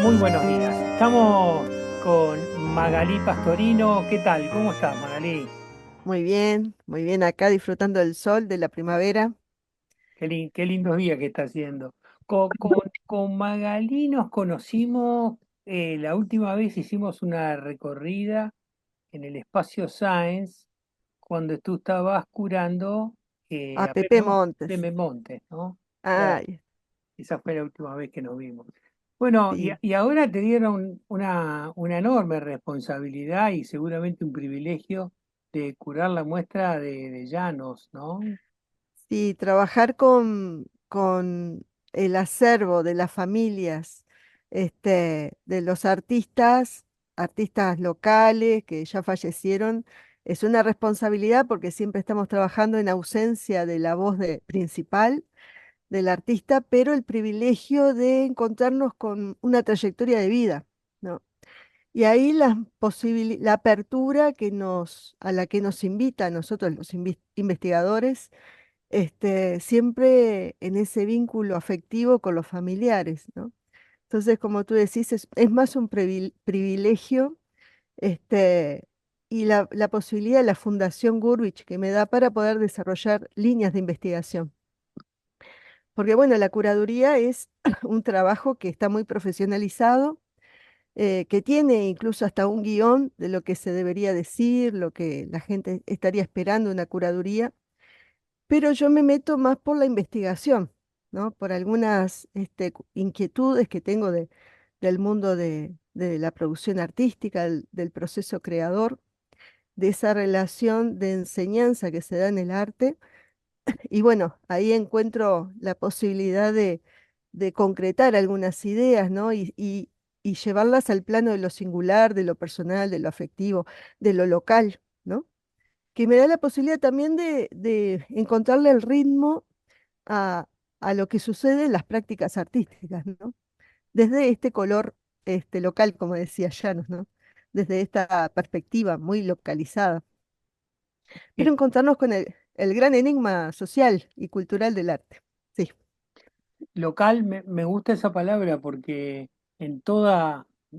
Muy buenos días. Estamos con Magalí Pastorino. ¿Qué tal? ¿Cómo estás, Magalí? Muy bien acá disfrutando del sol, de la primavera. Qué lindos días que está haciendo. Con Magalí nos conocimos, la última vez hicimos una recorrida en el espacio Science cuando tú estabas curando A a Pepe Montes. Pepe Montes, ¿no? Claro, Ay, esa fue la última vez que nos vimos. Bueno, sí. y ahora te dieron una enorme responsabilidad y seguramente un privilegio de curar la muestra de llanos, ¿no? Sí, trabajar con el acervo de las familias, de los artistas, artistas locales que ya fallecieron, es una responsabilidad porque siempre estamos trabajando en ausencia de la voz principal del artista, pero el privilegio de encontrarnos con una trayectoria de vida, ¿no? Y ahí la apertura a la que nos invita a nosotros, los investigadores, siempre en ese vínculo afectivo con los familiares, ¿no? Entonces, como tú decís, es más un privilegio, este, y la posibilidad de la Fundación Gurwitch que me da para poder desarrollar líneas de investigación. Porque, bueno, la curaduría es un trabajo que está muy profesionalizado, que tiene incluso hasta un guión de lo que se debería decir, lo que la gente estaría esperando en una curaduría, pero yo me meto más por la investigación, ¿no? Por algunas inquietudes que tengo del mundo de la producción artística, del proceso creador, de esa relación de enseñanza que se da en el arte. Y bueno, ahí encuentro la posibilidad de concretar algunas ideas, ¿no? Y llevarlas al plano de lo singular, de lo personal, de lo afectivo, de lo local, ¿no? Que me da la posibilidad también de encontrarle el ritmo a, a lo que sucede en las prácticas artísticas, ¿no? Desde este color local, como decía Llanos, ¿no? Desde esta perspectiva muy localizada, pero Eh, encontrarnos con el gran enigma social y cultural del arte. Sí. Local, me gusta esa palabra porque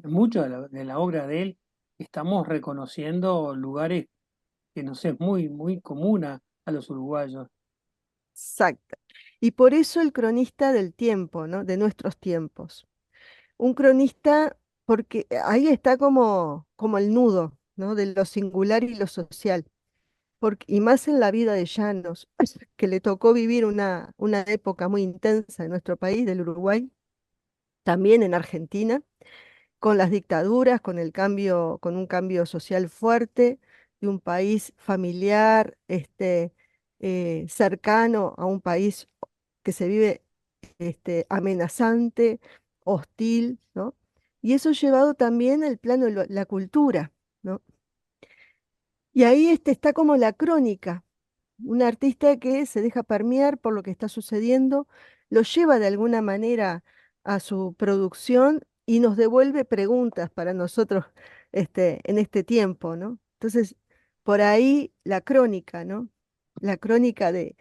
mucho de la obra de él, estamos reconociendo lugares que nos es muy común a los uruguayos. Exacto. Y por eso el cronista del tiempo, ¿no? De nuestros tiempos. Un cronista, porque ahí está como el nudo, ¿no? De lo singular y lo social. Y más en la vida de Llanos, que le tocó vivir una época muy intensa en nuestro país, del Uruguay, también en Argentina, con las dictaduras, con un cambio social fuerte, de un país familiar, cercano a un país que se vive amenazante, hostil, ¿no? Y eso llevado también al plano de la cultura, ¿no? Y ahí está como la crónica, un artista que se deja permear por lo que está sucediendo, lo lleva de alguna manera a su producción y nos devuelve preguntas para nosotros en este tiempo, ¿no? Entonces, por ahí la crónica, ¿no? La crónica de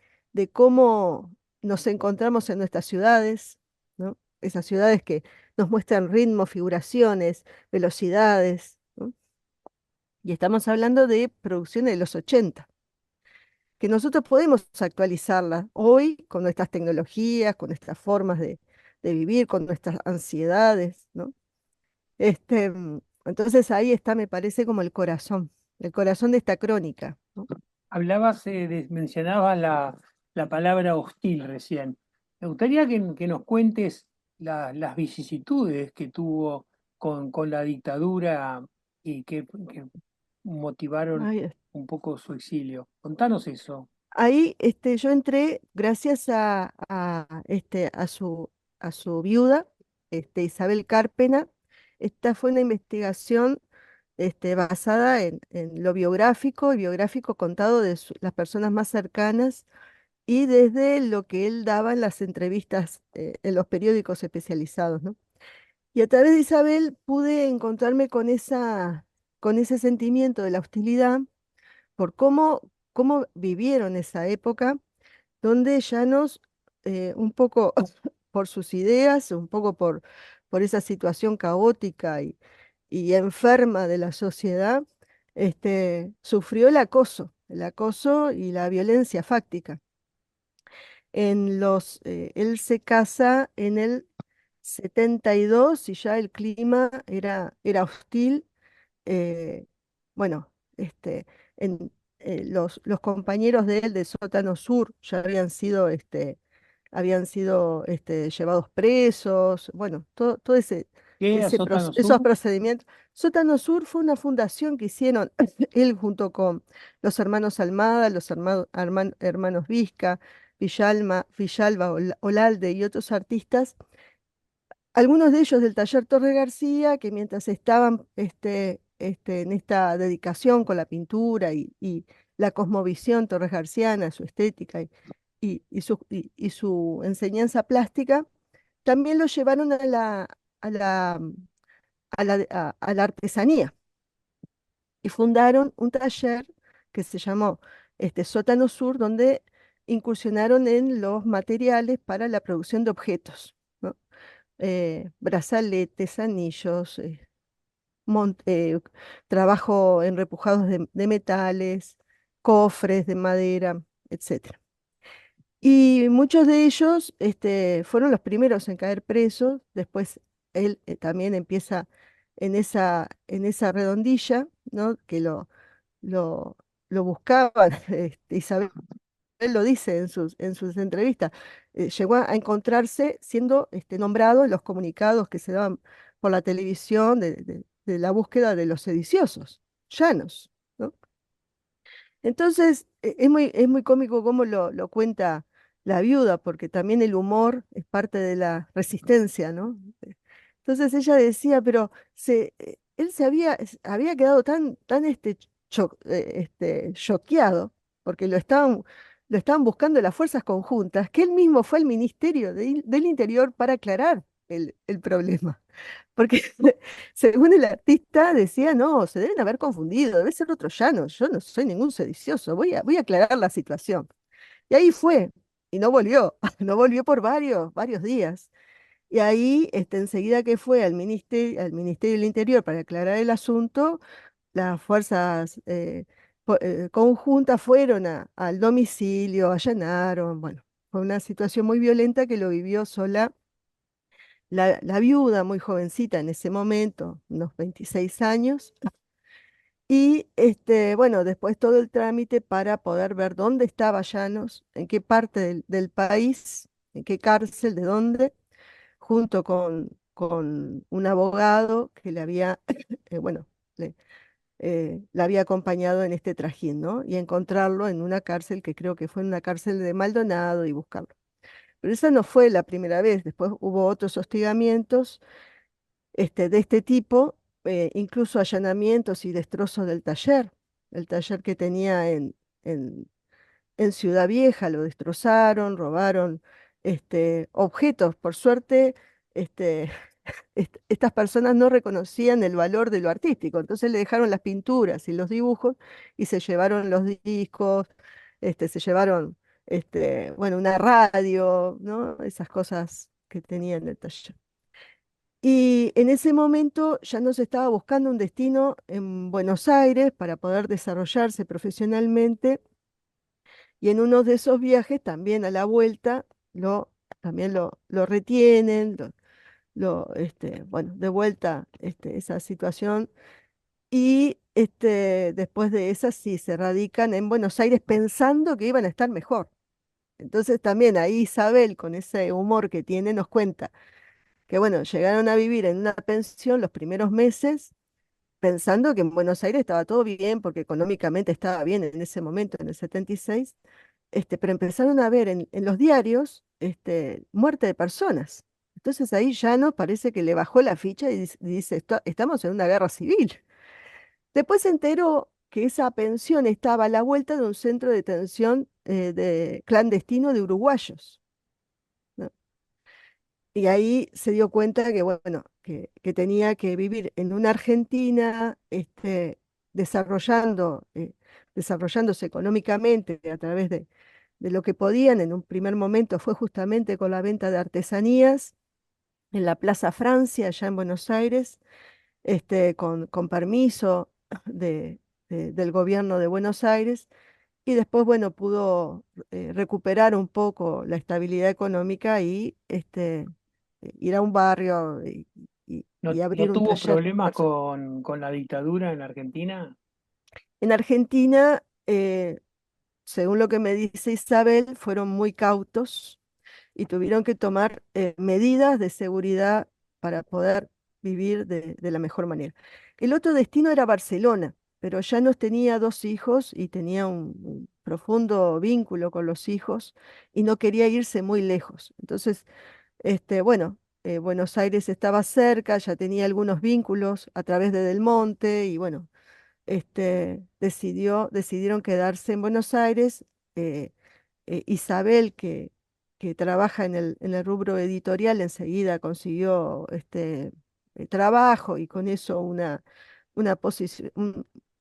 cómo nos encontramos en nuestras ciudades, ¿no? Esas ciudades que nos muestran ritmos, figuraciones, velocidades, ¿no? Y estamos hablando de producciones de los 80 que nosotros podemos actualizarla hoy con nuestras tecnologías, con nuestras formas de vivir, con nuestras ansiedades, ¿no? Entonces ahí está, me parece, como el corazón de esta crónica, ¿no? Mencionabas la palabra hostil recién. Me gustaría que nos cuentes las vicisitudes que tuvo con la dictadura y que motivaron Ahí, un poco su exilio. Contanos eso. ahí, yo entré gracias a su viuda, Isabel Cárpena. Esta fue una investigación basada en lo biográfico y biográfico contado de las personas más cercanas y desde lo que él daba en las entrevistas en los periódicos especializados, ¿no? Y a través de Isabel pude encontrarme con ese sentimiento de la hostilidad por cómo vivieron esa época, donde Llanos, un poco por sus ideas, un poco por esa situación caótica y enferma de la sociedad, sufrió el acoso y la violencia fáctica. Él se casa en el 72 y ya el clima era hostil. eh, bueno, los compañeros de él de Sótano Sur ya habían sido llevados presos, bueno, todo ¿Qué era Sótano esos Sur? procedimientos. Sótano Sur fue una fundación que hicieron él junto con los hermanos Almada, los hermanos Vizca, Villalba, Olalde y otros artistas, algunos de ellos del taller Torre García, que mientras estaban en esta dedicación con la pintura y la cosmovisión torresgarciana, su estética y su enseñanza plástica, también lo llevaron a la, a la artesanía y fundaron un taller que se llamó Sótano Sur, donde incursionaron en los materiales para la producción de objetos, ¿no? Brazaletes, anillos, mon- eh, trabajo en repujados de metales, cofres de madera, etcétera. Y muchos de ellos fueron los primeros en caer presos. Después él también empieza en esa redondilla, ¿no? Que lo, lo buscaban. Isabel lo dice en sus entrevistas. Llegó a encontrarse siendo nombrado en los comunicados que se daban por la televisión de la búsqueda de los sediciosos, llanos, ¿no? Entonces, es muy cómico cómo lo cuenta la viuda, porque también el humor es parte de la resistencia, ¿no? Entonces ella decía, pero él había quedado tan choqueado, porque lo estaban buscando las fuerzas conjuntas, que él mismo fue al Ministerio del Interior para aclarar el problema. Porque según el artista decía, no, se deben haber confundido, debe ser otro llano, yo no soy ningún sedicioso, voy a aclarar la situación. Y ahí fue, y no volvió, no volvió por varios días. Y ahí, enseguida que fue al Ministerio del Interior para aclarar el asunto, las fuerzas conjuntas fueron al domicilio, allanaron, bueno, fue una situación muy violenta que lo vivió sola la viuda, muy jovencita en ese momento, unos 26 años, y bueno, después todo el trámite para poder ver dónde estaba Llanos, en qué parte del país, en qué cárcel, de dónde, junto con un abogado que le había, bueno, la había acompañado en este trajín, ¿no? Y encontrarlo en una cárcel que creo que fue en una cárcel de Maldonado y buscarlo. Pero esa no fue la primera vez, después hubo otros hostigamientos de este tipo, incluso allanamientos y destrozos del taller. El taller que tenía en, en Ciudad Vieja lo destrozaron, robaron objetos. Por suerte, este, estas personas no reconocían el valor de lo artístico, entonces le dejaron las pinturas y los dibujos y se llevaron los discos, se llevaron, bueno, una radio, ¿no? Esas cosas que tenía en el taller. Y en ese momento ya no se estaba buscando un destino en Buenos Aires para poder desarrollarse profesionalmente. Y en uno de esos viajes, también a la vuelta, también lo retienen, bueno, de vuelta esa situación. Y después de esa sí se radican en Buenos Aires pensando que iban a estar mejor. Entonces también ahí Isabel, con ese humor que tiene, nos cuenta que bueno, llegaron a vivir en una pensión los primeros meses pensando que en Buenos Aires estaba todo bien, porque económicamente estaba bien en ese momento, en el 76, pero empezaron a ver en los diarios muerte de personas. Entonces ahí ya no parece que le bajó la ficha y dice, Estamos en una guerra civil". Después se enteró que esa pensión estaba a la vuelta de un centro de detención clandestino de uruguayos, ¿no? Y ahí se dio cuenta que, bueno, que tenía que vivir en una Argentina, desarrollando, desarrollándose económicamente a través de lo que podían. En un primer momento fue justamente con la venta de artesanías, en la Plaza Francia, allá en Buenos Aires, con permiso del gobierno de Buenos Aires, y después, bueno, pudo recuperar un poco la estabilidad económica y ir a un barrio ¿No, y no abrir un tuvo taller problemas personal. con la dictadura en Argentina? En Argentina, según lo que me dice Isabel, fueron muy cautos y tuvieron que tomar medidas de seguridad para poder vivir de la mejor manera. El otro destino era Barcelona, pero ya nos tenía dos hijos y tenía un profundo vínculo con los hijos y no quería irse muy lejos. Entonces, bueno, Buenos Aires estaba cerca, ya tenía algunos vínculos a través de Del Monte y bueno, decidieron quedarse en Buenos Aires. eh, Isabel, que trabaja en el rubro editorial, enseguida consiguió trabajo y con eso una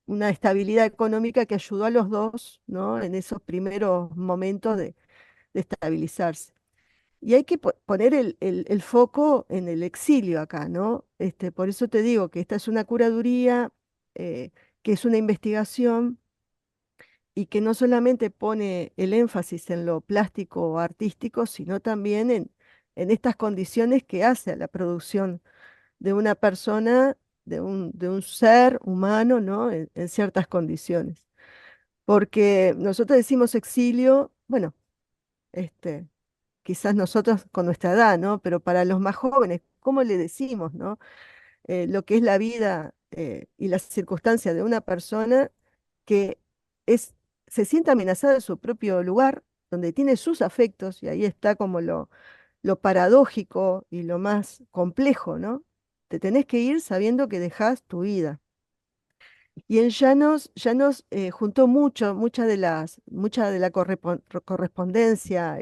una estabilidad económica que ayudó a los dos, ¿no? En esos primeros momentos de estabilizarse. Y hay que poner el foco en el exilio acá, ¿no? Por eso te digo que esta es una curaduría, eh, que es una investigación y que no solamente pone el énfasis en lo plástico o artístico, sino también en estas condiciones que hace a la producción de una persona, de un ser humano, ¿no? En ciertas condiciones. Porque nosotros decimos exilio, bueno, este, quizás nosotros con nuestra edad, ¿no? Pero para los más jóvenes, ¿cómo le decimos, ¿no? Lo que es la vida y las circunstancias de una persona que es, se siente amenazada en su propio lugar, donde tiene sus afectos, y ahí está como lo paradójico y lo más complejo, ¿no? Te tenés que ir sabiendo que dejás tu vida. Y en Llanos juntó mucha de la correspondencia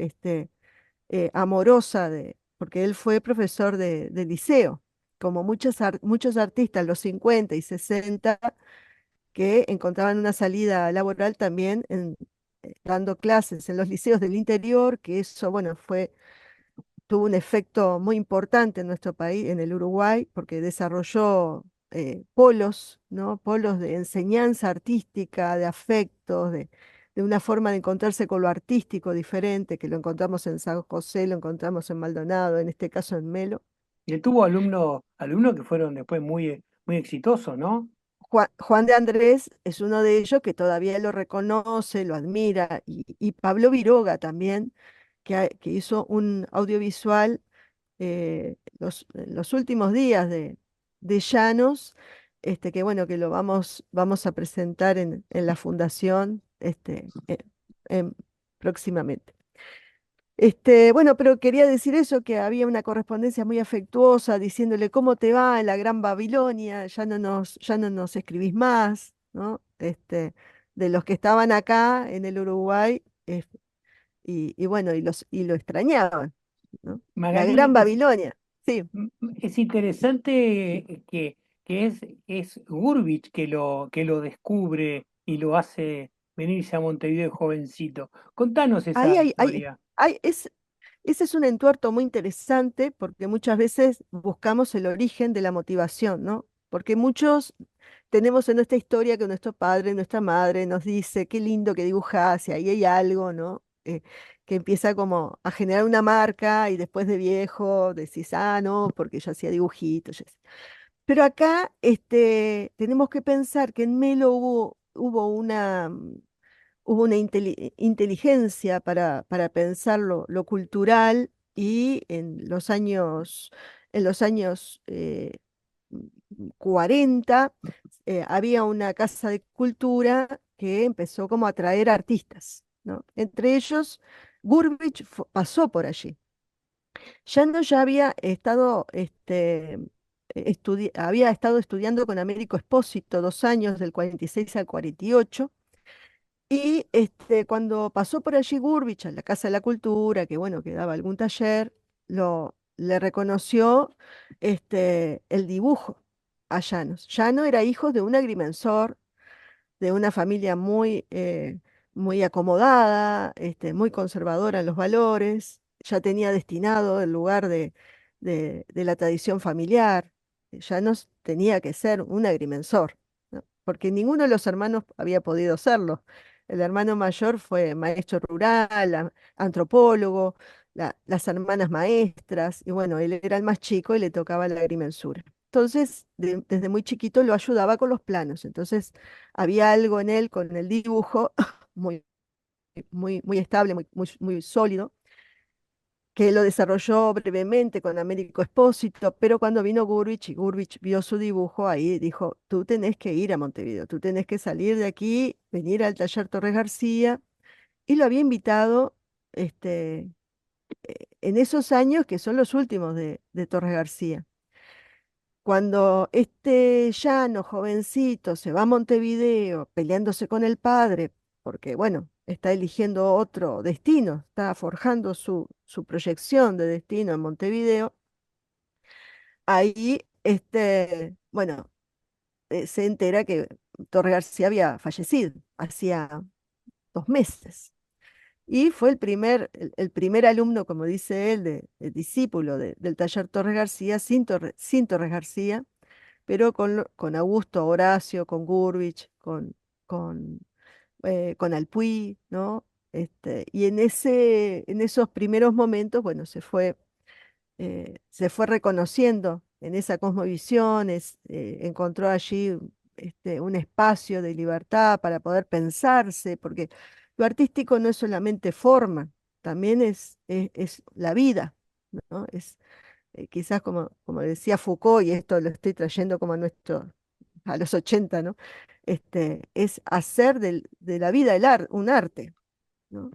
amorosa, porque él fue profesor de liceo, como muchos artistas, los 50 y 60 que encontraban una salida laboral también dando clases en los liceos del interior, que eso, bueno, tuvo un efecto muy importante en nuestro país, en el Uruguay, porque desarrolló polos, ¿no? Polos de enseñanza artística, de afectos, de una forma de encontrarse con lo artístico diferente, que lo encontramos en San José, lo encontramos en Maldonado, en este caso en Melo. Y él tuvo alumnos que fueron después muy exitosos, ¿no? Juan de Andrés es uno de ellos que todavía lo reconoce, lo admira, y Pablo Viroga también, que hizo un audiovisual los últimos días de Llanos, que bueno, que lo vamos a presentar en la fundación en- próximamente. Bueno, pero quería decir eso, que había una correspondencia muy afectuosa, diciéndole cómo te va en la Gran Babilonia, ya no nos escribís más, ¿no? De los que estaban acá en el Uruguay, y bueno, y lo extrañaban, ¿no? La Gran Magalí, Babilonia, sí. es interesante es Gurvich que lo descubre y lo hace venirse a Montevideo de jovencito. Contanos Ahí esa historia. ese es un entuerto muy interesante porque muchas veces buscamos el origen de la motivación, ¿no? Porque muchos tenemos en nuestra historia que nuestro padre, nuestra madre nos dice, qué lindo que dibujás, y ahí hay algo, ¿no? Que empieza como a generar una marca y después de viejo decís, ah, no, porque yo hacía dibujitos. Pero acá tenemos que pensar que en Melo hubo hubo una inteligencia para pensar lo cultural y en los años 40 había una casa de cultura que empezó como a atraer artistas, ¿no? Entre ellos, Burbich pasó por allí. Yando ya había estado, había estado estudiando con Américo Espósito 2 años, del 46 al 48, y cuando pasó por allí Gurvich a la Casa de la Cultura, que bueno, que daba algún taller, le reconoció el dibujo a Llanos. Llano era hijo de un agrimensor, de una familia muy acomodada, muy conservadora en los valores, ya tenía destinado el lugar de la tradición familiar. Llanos tenía que ser un agrimensor, ¿no? Porque ninguno de los hermanos había podido serlo. El hermano mayor fue maestro rural, antropólogo, las hermanas maestras, y bueno, él era el más chico y le tocaba la agrimensura. Entonces, desde muy chiquito lo ayudaba con los planos. Entonces, había algo en él con el dibujo muy, muy estable, muy sólido, que lo desarrolló brevemente con Américo Espósito, pero cuando vino Gurvich y Gurvich vio su dibujo, ahí dijo, tú tenés que ir a Montevideo, tú tenés que salir de aquí, venir al taller Torres García, y lo había invitado este, en esos años que son los últimos de Torres García. Cuando este llano jovencito se va a Montevideo peleándose con el padre, porque bueno, está eligiendo otro destino, está forjando su proyección de destino en Montevideo, ahí bueno, se entera que Torre García había fallecido hacía 2 meses. Y fue el primer alumno, como dice él, el discípulo del taller Torres García, sin Torres García, pero con Augusto Horacio, con Gurvich, con, con Alpuí, ¿no? Y en esos primeros momentos, bueno, se fue reconociendo en esa cosmovisión, encontró allí un espacio de libertad para poder pensarse, porque lo artístico no es solamente forma, también es la vida, ¿no? Quizás como decía Foucault, y esto lo estoy trayendo como a los 80, ¿no? Es hacer de la vida un arte, ¿no?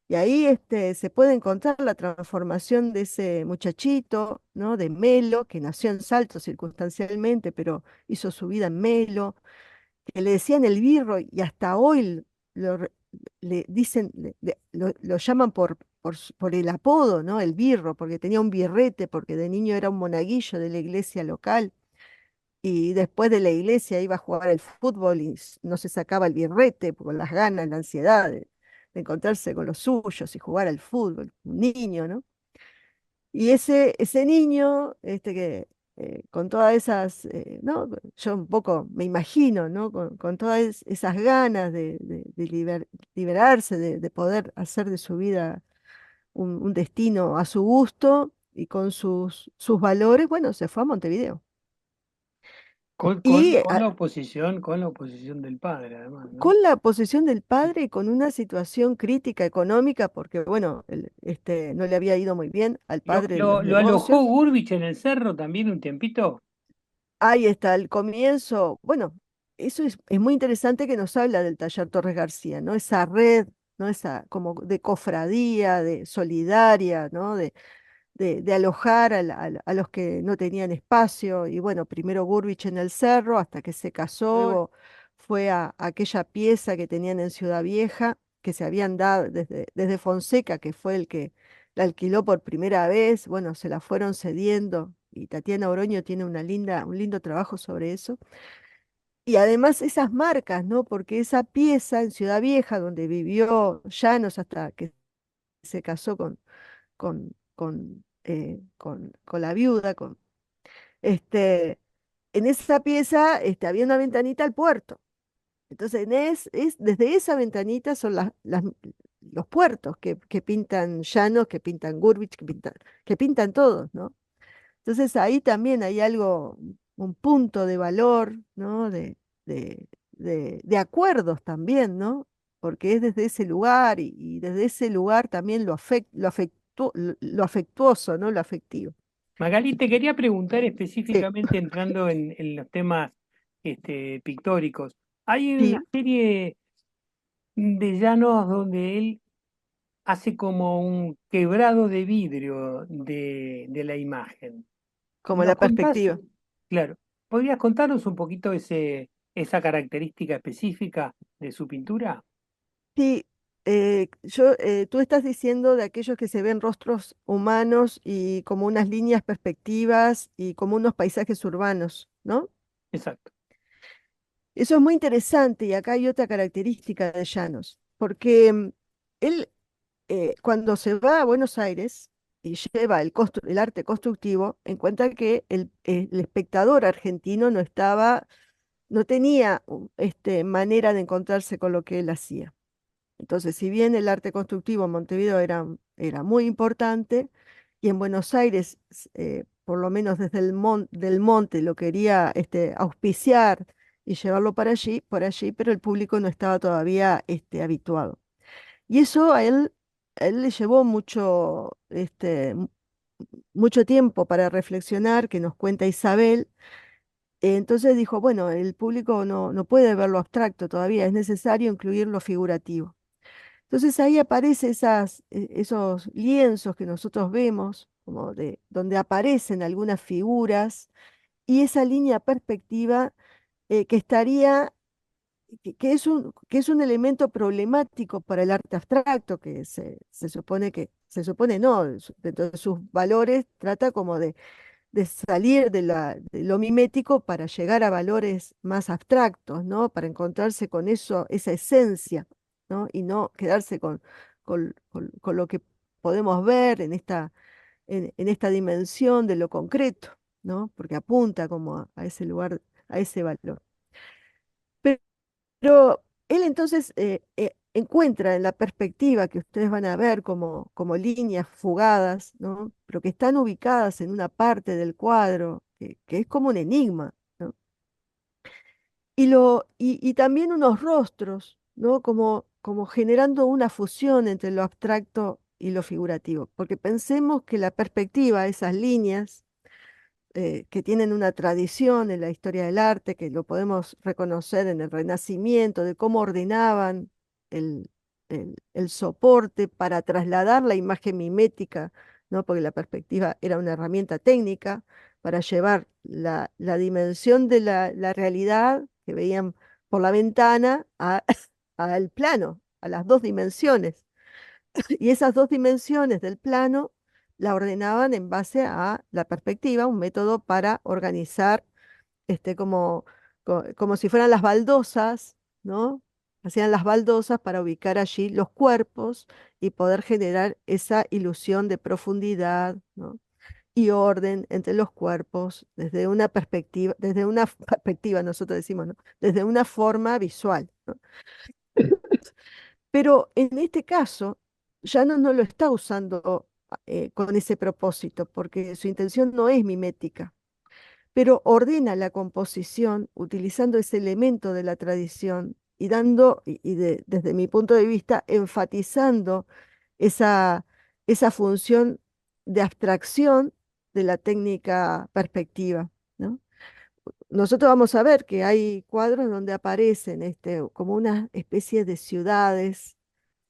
Y ahí se puede encontrar la transformación de ese muchachito, ¿no? De Melo, que nació en Salto circunstancialmente, pero hizo su vida en Melo, que le decían el birro y hasta hoy lo, re- le dicen, lo llaman por el apodo, ¿no? El birro, porque tenía un birrete, porque de niño era un monaguillo de la iglesia local. Y después de la iglesia iba a jugar al fútbol y no se sacaba el birrete por las ganas, la ansiedad de encontrarse con los suyos y jugar al fútbol, un niño, ¿no? Y ese niño, con todas esas, ¿no? Yo un poco me imagino, ¿no? Con todas esas ganas de liberarse, de poder hacer de su vida un destino a su gusto y con sus valores, bueno, se fue a Montevideo. Y Con la oposición del padre, además, ¿no? con la posición del padre y con una situación crítica económica, porque bueno, no le había ido muy bien al padre en los Lo alojó negocios. Gurvich en el cerro también un tiempito. Ahí está el comienzo. Bueno, eso es muy interesante que nos habla del taller Torres García, ¿no? Esa red, ¿no? Esa como de cofradía, de solidaria, ¿no? De alojar a los que no tenían espacio. Y bueno, primero Gurvich en el cerro hasta que se casó, luego fue a aquella pieza que tenían en Ciudad Vieja, que se habían dado desde Fonseca, que fue el que la alquiló por primera vez. Bueno, se la fueron cediendo y Tatiana Oroño tiene un lindo trabajo sobre eso. Y además esas marcas, ¿no? Porque esa pieza en Ciudad Vieja, donde vivió Llanos hasta que se casó con la viuda, este, en esa pieza había una ventanita al puerto. Entonces, desde esa ventanita son los puertos que pintan Llanos, que pintan Gurvich, que pintan todos, ¿no? Entonces ahí también hay algo, un punto de valor, ¿no? De acuerdos también, ¿no? Porque es desde ese lugar y desde ese lugar también lo afectuoso, ¿no? Lo afectivo. Magali, te quería preguntar Sí, específicamente entrando en los temas pictóricos. Hay una sí, serie de llanos donde él hace como un quebrado de vidrio de la imagen. como ¿Nos la contás? perspectiva. Claro. ¿Podrías contarnos un poquito esa característica específica de su pintura? Sí, tú estás diciendo de aquellos que se ven rostros humanos y como unas líneas perspectivas y como unos paisajes urbanos, ¿no? Exacto. Eso es muy interesante y acá hay otra característica de Llanos, porque él cuando se va a Buenos Aires, y lleva el arte constructivo, encuentra que el espectador argentino no tenía manera de encontrarse con lo que él hacía. Entonces, si bien el arte constructivo en Montevideo era muy importante, y en Buenos Aires, por lo menos desde del Monte, lo quería auspiciar y llevarlo para allí, por allí, pero el público no estaba todavía habituado. Y eso a él le llevó mucho tiempo para reflexionar, que nos cuenta Isabel. Entonces dijo, bueno, el público no puede ver lo abstracto todavía, es necesario incluir lo figurativo. Entonces ahí aparecen esos lienzos que nosotros vemos, como donde aparecen algunas figuras, y esa línea perspectiva que estaría, que es un elemento problemático para el arte abstracto, que se supone se supone no, dentro de sus valores trata como de salir de lo mimético para llegar a valores más abstractos, ¿no? Para encontrarse con eso, esa esencia, ¿no? Y no quedarse con lo que podemos ver en esta dimensión de lo concreto, ¿no? Porque apunta como a ese lugar, a ese valor. Pero él entonces encuentra en la perspectiva que ustedes van a ver como líneas fugadas, ¿no? Pero que están ubicadas en una parte del cuadro, que es como un enigma, ¿no? Y también unos rostros, ¿no? Como generando una fusión entre lo abstracto y lo figurativo. Porque pensemos que la perspectiva, esas líneas, que tienen una tradición en la historia del arte, que lo podemos reconocer en el Renacimiento, de cómo ordenaban el, el soporte para trasladar la imagen mimética, ¿no? Porque la perspectiva era una herramienta técnica para llevar la dimensión de la realidad que veían por la ventana al plano, a las dos dimensiones. Y esas dos dimensiones del plano la ordenaban en base a la perspectiva, un método para organizar como si fueran las baldosas, ¿no? Hacían las baldosas para ubicar allí los cuerpos y poder generar esa ilusión de profundidad, ¿no? Y orden entre los cuerpos desde una perspectiva, nosotros decimos, ¿no? Desde una forma visual, ¿no? Pero en este caso ya no lo está usando con ese propósito, porque su intención no es mimética, pero ordena la composición utilizando ese elemento de la tradición y desde mi punto de vista, enfatizando esa, esa función de abstracción de la técnica perspectiva, ¿no? Nosotros vamos a ver que hay cuadros donde aparecen como una especie de ciudades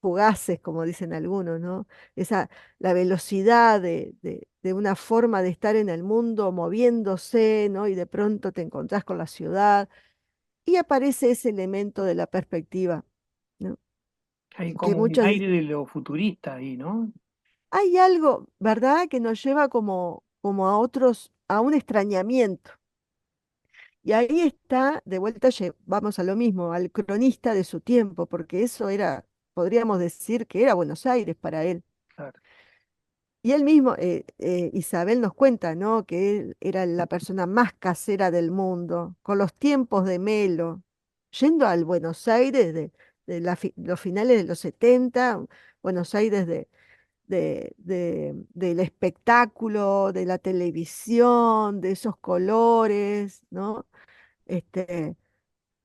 fugaces, como dicen algunos, ¿no? La velocidad de una forma de estar en el mundo moviéndose, ¿no? Y de pronto te encontrás con la ciudad y aparece ese elemento de la perspectiva, ¿no? Hay Que como un muchos aire de lo futurista ahí, ¿no? hay algo, ¿verdad?, que nos lleva como a a un extrañamiento. Y ahí está, de vuelta, vamos a lo mismo, al cronista de su tiempo, porque eso era, podríamos decir que era Buenos Aires para él. Claro. Y él mismo, Isabel nos cuenta, ¿no? Que él era la persona más casera del mundo, con los tiempos de Melo, yendo al Buenos Aires los finales de los 70, Buenos Aires del espectáculo, de la televisión, de esos colores, ¿no? Este,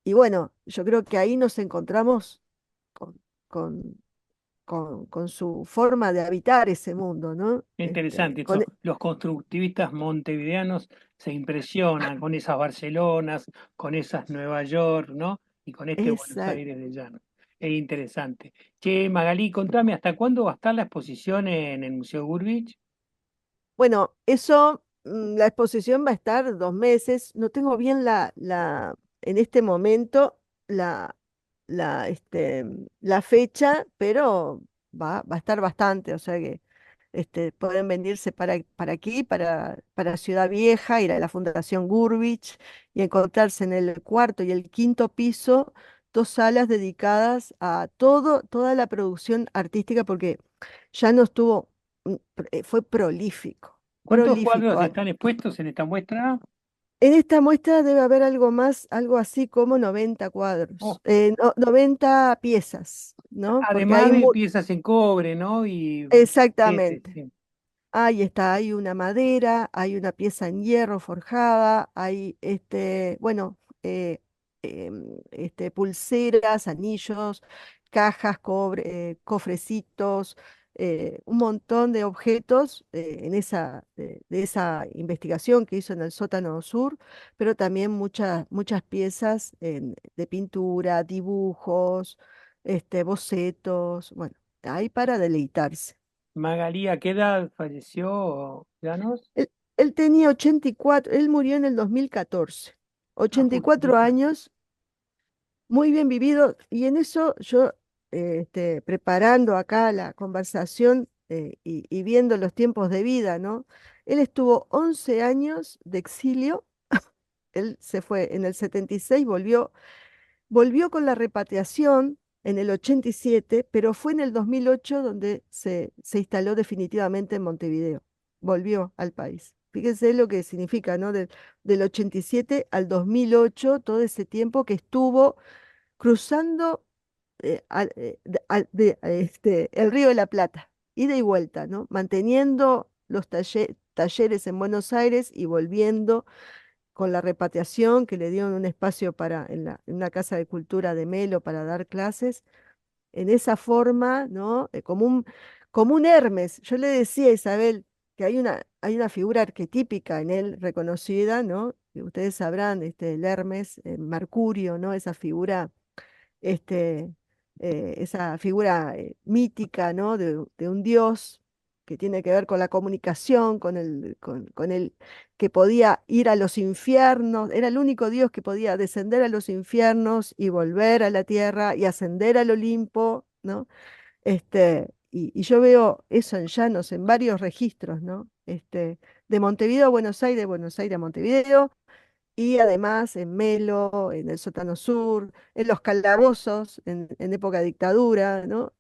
y bueno, yo creo que ahí nos encontramos con, con, con su forma de habitar ese mundo, ¿no? Qué interesante eso. Los constructivistas montevideanos se impresionan con esas Barcelonas, con esas Nueva York, ¿no? Y con este Buenos esa, Aires de llano. Es interesante. Che, Magalí, contame, ¿hasta cuándo va a estar la exposición en el Museo Gurvich? bueno, eso, la exposición va a estar 2 meses. No tengo bien en este momento la fecha, pero va a estar bastante. O sea que pueden venirse para aquí, para Ciudad Vieja, ir a la Fundación Gurvich y encontrarse en el cuarto y el quinto piso 2 salas dedicadas a toda la producción artística, porque ya no estuvo fue prolífico, ¿Cuántos prolífico. cuadros están expuestos en esta muestra? En esta muestra debe haber algo más, algo así como 90 Oh, cuadros, 90 piezas, ¿no? Porque además hay de piezas en cobre, ¿no? Y exactamente. sí. Ahí está, hay una madera, hay una pieza en hierro forjada, hay bueno, pulseras, anillos, cajas, cofrecitos, un montón de objetos de esa investigación que hizo en el sótano sur, pero también muchas piezas de pintura, dibujos, bocetos, bueno, hay para deleitarse. Magalí, ¿a qué edad falleció Llanos? Él tenía 84, él murió en el 2014, Ah, 84 justito. años, muy bien vivido, y en eso yo, preparando acá la conversación y viendo los tiempos de vida, ¿no? Él estuvo 11 años de exilio, él se fue en el 76, volvió con la repatriación en el 87, pero fue en el 2008 donde se instaló definitivamente en Montevideo. Volvió al país. Fíjense lo que significa, ¿no? Del 87 al 2008, todo ese tiempo que estuvo cruzando el Río de la Plata, ida y vuelta, ¿no? Manteniendo los talleres en Buenos Aires y volviendo con la repatriación que le dieron un espacio en una casa de cultura de Melo para dar clases, en esa forma, ¿no? Como un Hermes. Yo le decía a Isabel que hay una figura arquetípica en él reconocida, ¿no? Que ustedes sabrán, el Hermes, Mercurio, ¿no? Este, esa figura mítica, ¿no? De un dios que tiene que ver con la comunicación, con el que podía ir a los infiernos, era el único dios que podía descender a los infiernos y volver a la tierra y ascender al Olimpo, ¿no? Y yo veo eso en Llanos, en varios registros, ¿no? De Montevideo a Buenos Aires, de Buenos Aires a Montevideo, y además en Melo, en el sótano sur, en los calabozos, en época de dictadura, ¿no?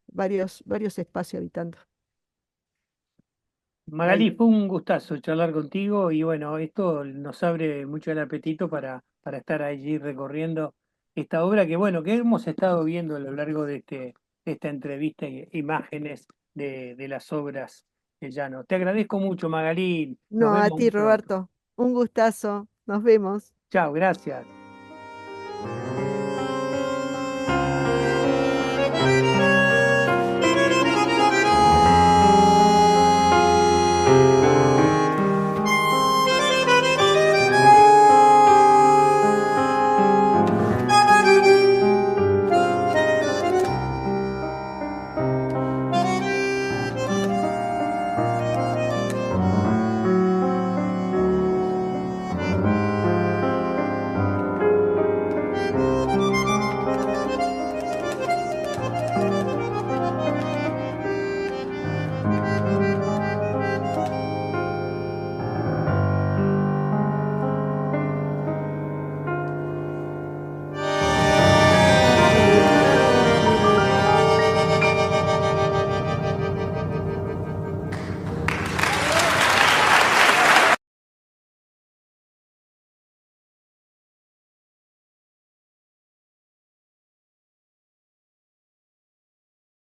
Varios espacios habitando Magalí, ahí. fue un gustazo charlar contigo y bueno, esto nos abre mucho el apetito para estar allí recorriendo esta obra que bueno, que hemos estado viendo a lo largo de esta entrevista, imágenes de las obras de Llano. Te agradezco mucho, Magalí, nos No, a vemos ti, muy pronto. Roberto, un gustazo, nos vemos. Chao, gracias.